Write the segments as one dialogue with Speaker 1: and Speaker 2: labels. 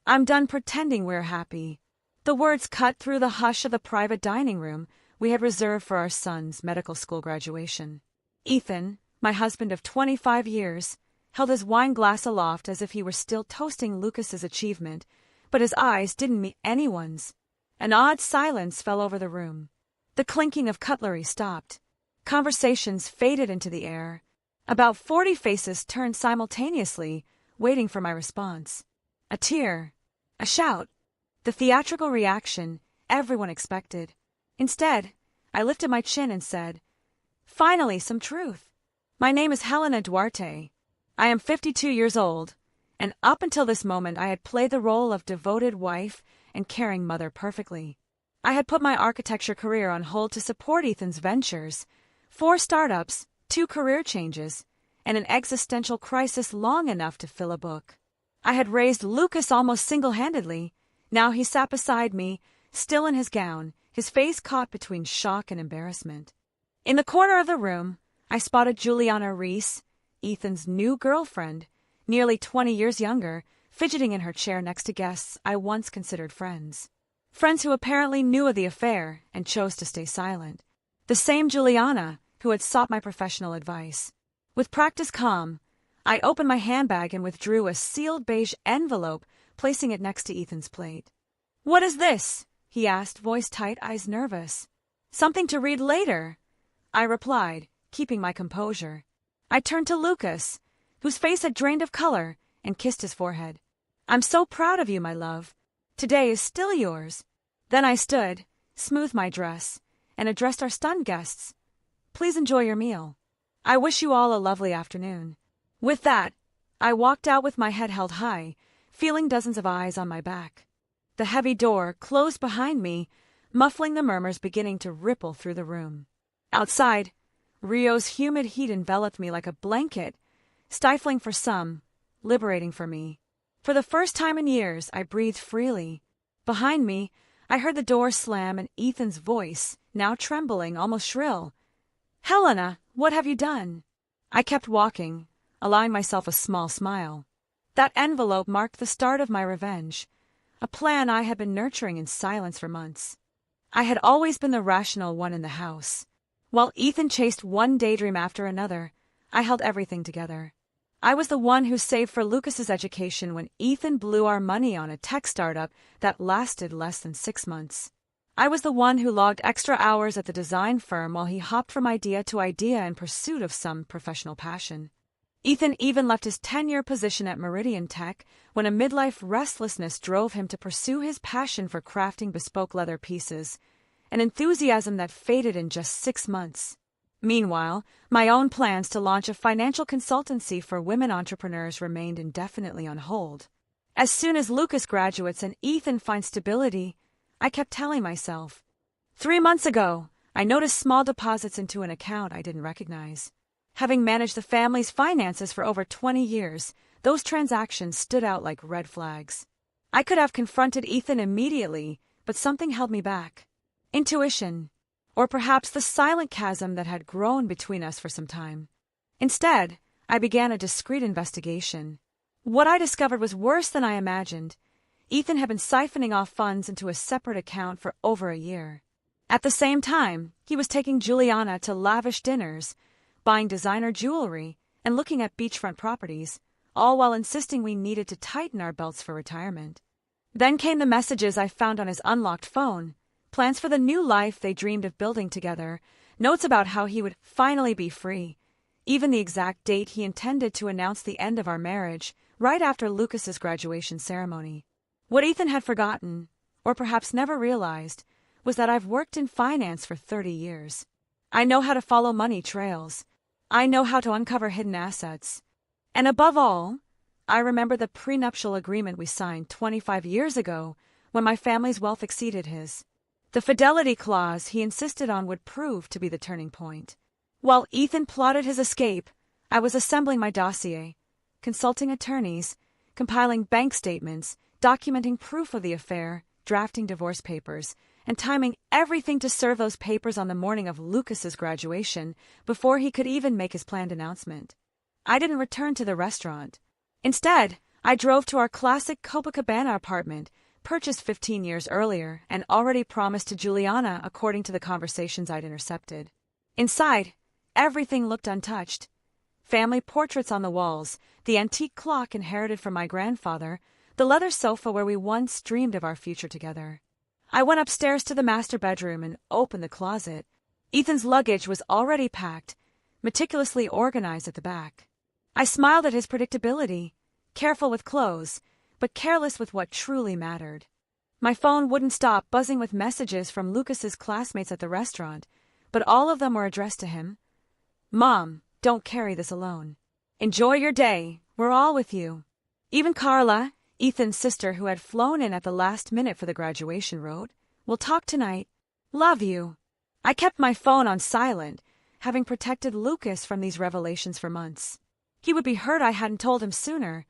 Speaker 1: I'm done pretending we're happy." The words cut through the hush of the private dining room we had reserved for our son's medical school graduation. Ethan, my husband of 25 years, held his wine glass aloft as if he were still toasting Lucas's achievement, but his eyes didn't meet anyone's. An odd silence fell over the room. The clinking of cutlery stopped. Conversations faded into the air. About 40 faces turned simultaneously, waiting for my response. A tear. A shout. The theatrical reaction everyone expected. Instead, I lifted my chin and said, "Finally, some truth. My name is Helena Duarte. I am 52 years old, and up until this moment I had played the role of devoted wife and caring mother perfectly. I had put my architecture career on hold to support Ethan's ventures, 4 startups, 2 career changes, and an existential crisis long enough to fill a book. I had raised Lucas almost single-handedly. Now he sat beside me, still in his gown, his face caught between shock and embarrassment. In the corner of the room, I spotted Juliana Reese, Ethan's new girlfriend, nearly 20 years younger, fidgeting in her chair next to guests I once considered friends. Friends who apparently knew of the affair and chose to stay silent. The same Juliana who had sought my professional advice. With practiced calm, I opened my handbag and withdrew a sealed beige envelope, placing it next to Ethan's plate. "What is this?" he asked, voice tight, eyes nervous. "Something to read later," I replied, keeping my composure. I turned to Lucas, whose face had drained of color, and kissed his forehead. "I'm so proud of you, my love. Today is still yours." Then I stood, smoothed my dress, and addressed our stunned guests. "Please enjoy your meal. I wish you all a lovely afternoon." With that, I walked out with my head held high, feeling dozens of eyes on my back. The heavy door closed behind me, muffling the murmurs beginning to ripple through the room. Outside, Rio's humid heat enveloped me like a blanket, stifling for some, liberating for me. For the first time in years, I breathed freely. Behind me, I heard the door slam and Ethan's voice, now trembling, almost shrill. "Helena, what have you done?" I kept walking, allowing myself a small smile. That envelope marked the start of my revenge, a plan I had been nurturing in silence for months. I had always been the rational one in the house. While Ethan chased one daydream after another, I held everything together. I was the one who saved for Lucas's education when Ethan blew our money on a tech startup that lasted less than 6 months. I was the one who logged extra hours at the design firm while he hopped from idea to idea in pursuit of some professional passion. Ethan even left his 10-year position at Meridian Tech when a midlife restlessness drove him to pursue his passion for crafting bespoke leather pieces, an enthusiasm that faded in just 6 months. Meanwhile, my own plans to launch a financial consultancy for women entrepreneurs remained indefinitely on hold. As soon as Lucas graduates and Ethan finds stability, I kept telling myself. 3 months ago, I noticed small deposits into an account I didn't recognize. Having managed the family's finances for over 20 years, those transactions stood out like red flags. I could have confronted Ethan immediately, but something held me back. Intuition, or perhaps the silent chasm that had grown between us for some time. Instead, I began a discreet investigation. What I discovered was worse than I imagined. Ethan had been siphoning off funds into a separate account for over a year. At the same time, he was taking Juliana to lavish dinners, buying designer jewelry, and looking at beachfront properties, all while insisting we needed to tighten our belts for retirement. Then came the messages I found on his unlocked phone, plans for the new life they dreamed of building together, notes about how he would finally be free, even the exact date he intended to announce the end of our marriage, right after Lucas's graduation ceremony. What Ethan had forgotten, or perhaps never realized, was that I've worked in finance for 30 years. I know how to follow money trails. I know how to uncover hidden assets. And above all, I remember the prenuptial agreement we signed 25 years ago when my family's wealth exceeded his. The fidelity clause he insisted on would prove to be the turning point. While Ethan plotted his escape, I was assembling my dossier, consulting attorneys, compiling bank statements, documenting proof of the affair, drafting divorce papers, and timing everything to serve those papers on the morning of Lucas's graduation before he could even make his planned announcement. I didn't return to the restaurant. Instead, I drove to our classic Copacabana apartment, purchased 15 years earlier, and already promised to Juliana according to the conversations I'd intercepted. Inside, everything looked untouched. Family portraits on the walls, the antique clock inherited from my grandfather, the leather sofa where we once dreamed of our future together. I went upstairs to the master bedroom and opened the closet. Ethan's luggage was already packed, meticulously organized at the back. I smiled at his predictability, careful with clothes, but careless with what truly mattered. My phone wouldn't stop buzzing with messages from Lucas's classmates at the restaurant, but all of them were addressed to him. Mom, don't carry this alone. Enjoy your day. We're all with you. Even Carla, Ethan's sister who had flown in at the last minute for the graduation, wrote, "We'll talk tonight. Love you." I kept my phone on silent, having protected Lucas from these revelations for months. He would be hurt I hadn't told him sooner,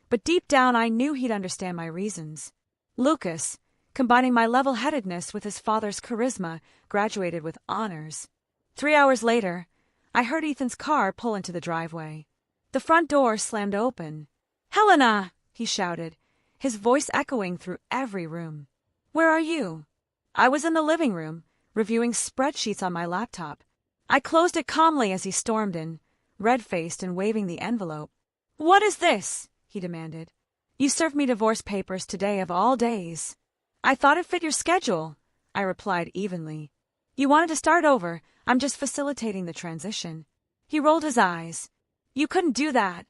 Speaker 1: but deep down I knew he'd understand my reasons. Lucas, combining my level-headedness with his father's charisma, graduated with honors. 3 hours later, I heard Ethan's car pull into the driveway. The front door slammed open. "Helena!" he shouted, his voice echoing through every room. "Where are you?" I was in the living room, reviewing spreadsheets on my laptop. I closed it calmly as he stormed in, red-faced and waving the envelope. "What is this?" he demanded. "You served me divorce papers today of all days." "I thought it fit your schedule," I replied evenly. "You wanted to start over. I'm just facilitating the transition." He rolled his eyes. "You couldn't do that."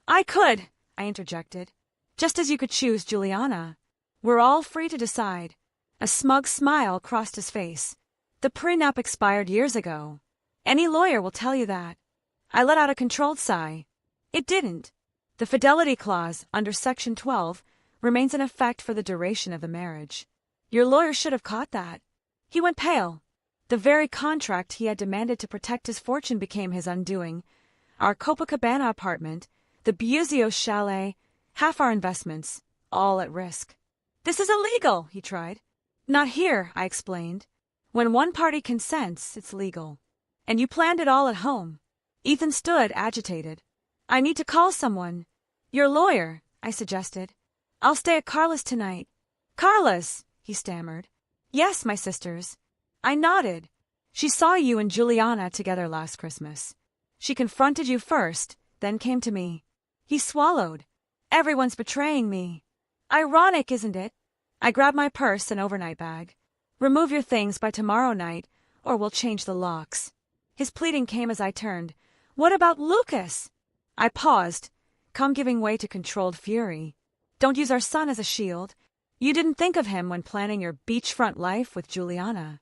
Speaker 1: "I could," I interjected. "Just as you could choose Juliana. We're all free to decide." A smug smile crossed his face. "The prenup expired years ago. Any lawyer will tell you that." I let out a controlled sigh. It didn't. The fidelity clause, under Section 12, remains in effect for the duration of the marriage. Your lawyer should have caught that. He went pale. The very contract he had demanded to protect his fortune became his undoing. Our Copacabana apartment, the Buzios chalet, half our investments, all at risk. "This is illegal," he tried. "Not here," I explained. "When one party consents, it's legal. And you planned it all at home." Ethan stood, agitated. "I need to call someone." "Your lawyer," I suggested. "I'll stay at Carla's tonight." "Carla's?" he stammered. "Yes, my sister's." I nodded. "She saw you and Juliana together last Christmas. She confronted you first, then came to me." He swallowed. "Everyone's betraying me." "Ironic, isn't it?" I grabbed my purse and overnight bag. "Remove your things by tomorrow night, or we'll change the locks." His pleading came as I turned. "What about Lucas?" I paused, calm giving way to controlled fury. "Don't use our son as a shield. You didn't think of him when planning your beachfront life with Juliana."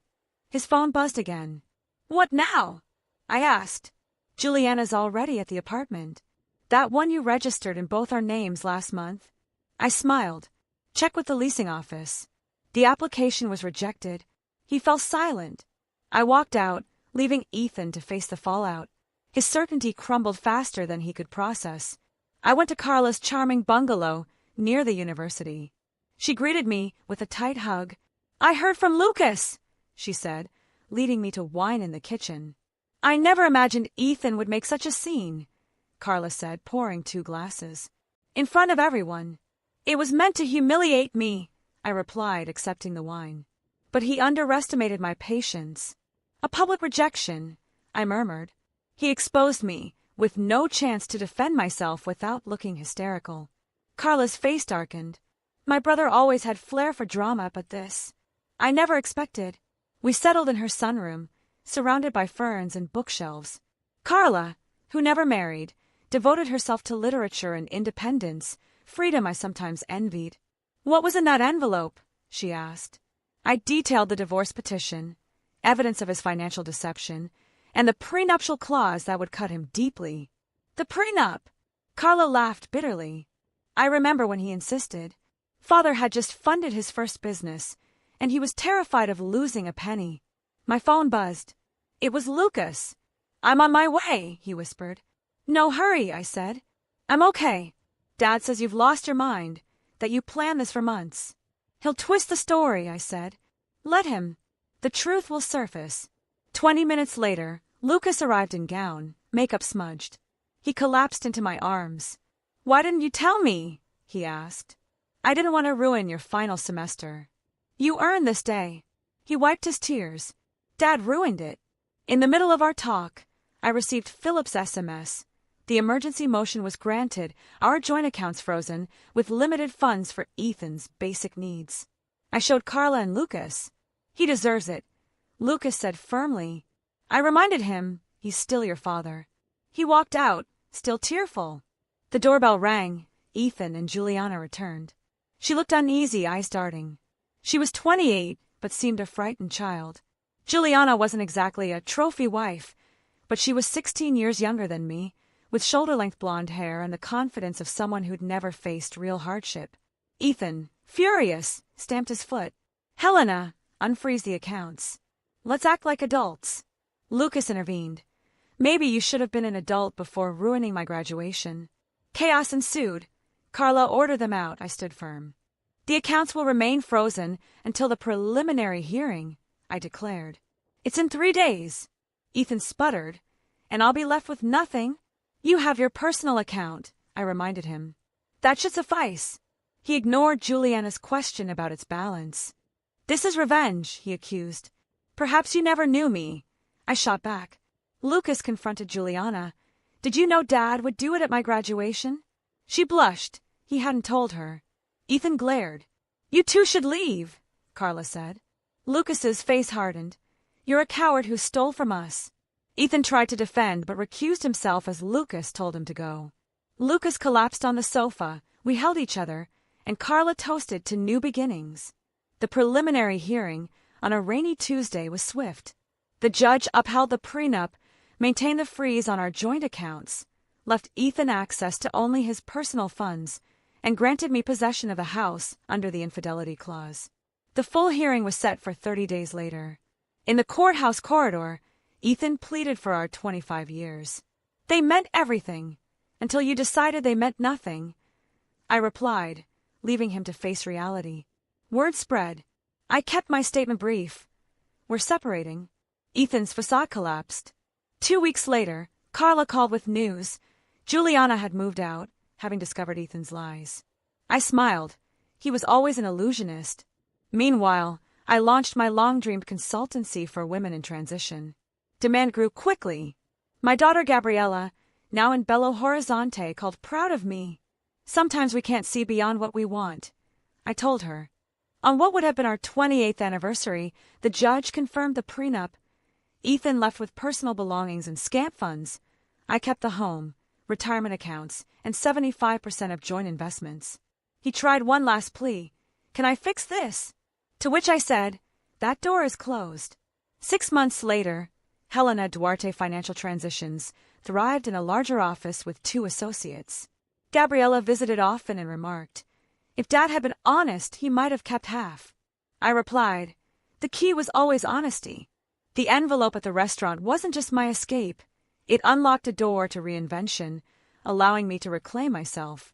Speaker 1: His phone buzzed again. "What now?" I asked. "Juliana's already at the apartment. That one you registered in both our names last month." I smiled. "Check with the leasing office." The application was rejected. He fell silent. I walked out, leaving Ethan to face the fallout. His certainty crumbled faster than he could process. I went to Carla's charming bungalow near the university. She greeted me with a tight hug. "I heard from Lucas," she said, leading me to wine in the kitchen. "I never imagined Ethan would make such a scene," Carla said, pouring 2 glasses. "In front of everyone." "It was meant to humiliate me," I replied, accepting the wine. But he underestimated my patience. "A public rejection," I murmured. He exposed me, with no chance to defend myself without looking hysterical. Carla's face darkened. My brother always had flair for drama, but this I never expected. We settled in her sunroom, surrounded by ferns and bookshelves. Carla, who never married, devoted herself to literature and independence, freedom I sometimes envied. "What was in that envelope?" she asked. I detailed the divorce petition, evidence of his financial deception, and the prenuptial clause that would cut him deeply. "The prenup!" Carla laughed bitterly. "I remember when he insisted. Father had just funded his first business, and he was terrified of losing a penny." My phone buzzed. It was Lucas. "I'm on my way," he whispered. "No hurry," I said. "I'm okay. Dad says you've lost your mind, that you planned this for months." "He'll twist the story," I said. "Let him. The truth will surface." 20 minutes later, Lucas arrived in gown, makeup smudged. He collapsed into my arms. "Why didn't you tell me?" he asked. I didn't want to ruin your final semester. You earned this day. He wiped his tears. Dad ruined it. In the middle of our talk, I received Philip's SMS. The emergency motion was granted, our joint accounts frozen, with limited funds for Ethan's basic needs. I showed Carla and Lucas. He deserves it, Lucas said firmly. I reminded him, he's still your father. He walked out, still tearful. The doorbell rang. Ethan and Juliana returned. She looked uneasy, eyes darting. She was 28, but seemed a frightened child. Juliana wasn't exactly a trophy wife, but she was 16 years younger than me, with shoulder-length blonde hair and the confidence of someone who'd never faced real hardship. Ethan, furious, stamped his foot. Helena, unfreeze the accounts. Let's act like adults. Lucas intervened. Maybe you should have been an adult before ruining my graduation. Chaos ensued. Carla ordered them out, I stood firm. The accounts will remain frozen until the preliminary hearing, I declared. It's in 3 days. Ethan sputtered. And I'll be left with nothing. You have your personal account, I reminded him. That should suffice. He ignored Juliana's question about its balance. This is revenge, he accused. Perhaps you never knew me. I shot back. Lucas confronted Juliana. Did you know Dad would do it at my graduation? She blushed. He hadn't told her. Ethan glared. You two should leave, Carla said. Lucas's face hardened. You're a coward who stole from us. Ethan tried to defend but recused himself as Lucas told him to go. Lucas collapsed on the sofa. We held each other, and Carla toasted to new beginnings. The preliminary hearing on a rainy Tuesday was swift. The judge upheld the prenup, maintained the freeze on our joint accounts, left Ethan access to only his personal funds, and granted me possession of the house under the infidelity clause. The full hearing was set for 30 days later. In the courthouse corridor, Ethan pleaded for our 25 years. They meant everything, until you decided they meant nothing. I replied, leaving him to face reality. Word spread. I kept my statement brief. We're separating. Ethan's facade collapsed. 2 weeks later, Carla called with news. Juliana had moved out, having discovered Ethan's lies. I smiled. He was always an illusionist. Meanwhile, I launched my long-dreamed consultancy for women in transition. Demand grew quickly. My daughter Gabriella, now in Belo Horizonte, called proud of me. Sometimes we can't see beyond what we want, I told her. On what would have been our 28th anniversary, the judge confirmed the prenup. Ethan left with personal belongings and scamp funds. I kept the home, retirement accounts, and 75% of joint investments. He tried one last plea. Can I fix this? To which I said, that door is closed. 6 months later, Helena Duarte Financial Transitions thrived in a larger office with 2 associates. Gabriella visited often and remarked, if Dad had been honest, he might have kept half. I replied, the key was always honesty. The envelope at the restaurant wasn't just my escape. It unlocked a door to reinvention, allowing me to reclaim myself.